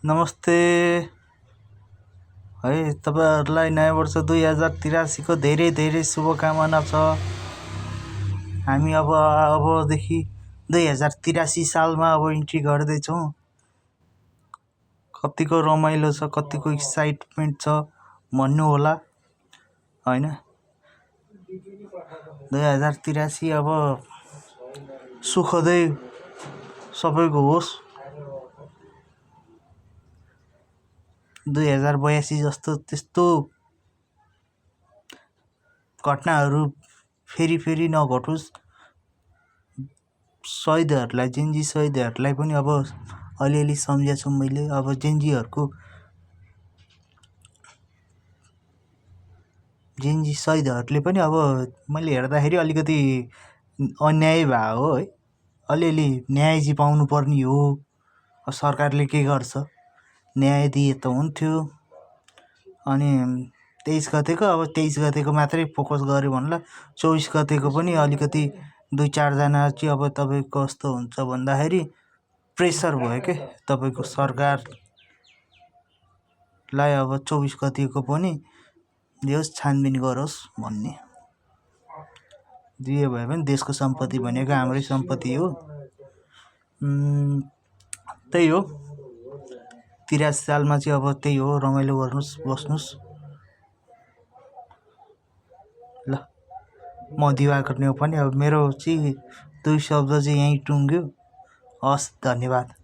नमस्ते है तपाईहरुलाई नयाँ वर्ष 2083 को धेरै धेरै शुभकामना छ। हामी अबदेखि 2083 सालमा इन्ट्री गर्दै छौं। कतिको रमाइलो छ, कतिको एक्साइटमेन्ट छ भन्नु होला हैन। 2083 अब सुखदै सबैको होस्। 2082 जस्तो त्यस्तो घटनाहरू फेरि नघटोस्। शहीदहरूलाई जेन्जी शहीदहरूलाई पनि अब अलिअलि सम्झेको छु मैले। अब जेन्जी शहीदहरूले पनि अब मैले हेर्दाखेरि अलिकति अन्याय भयो हो है। अलिअलि न्याय चाहिँ पाउनु पर्ने हो। सरकारले के गर्छ, न्याय दिए त हुन्थ्यो। अनि 23 गतेको अब 23 गतेको मात्रै फोकस गर्यो भन्ला 24 गतेको पनि अलिकति 2-4 जना चाहिँ अब तपाईको कस्तो हुन्छ भन्दाखेरि प्रेसर भयो के तपाईको सरकारलाई। अब 24 गतेको पनि जस छानबिन गरोस् भन्ने। जे भए पनि देशको सम्पत्ति भनेको हाम्रै सम्पत्ति हो। त्यही हो 83 सालमा चाहिँ अब त्यही हो, रमाइलो गर्नुस्, बस्नुस्। ल म दिवाकर नेउपाने अब मेरो चाहिँ 2 शब्द चाहिँ यही टुङ्ग्यो। हस्, धन्यवाद।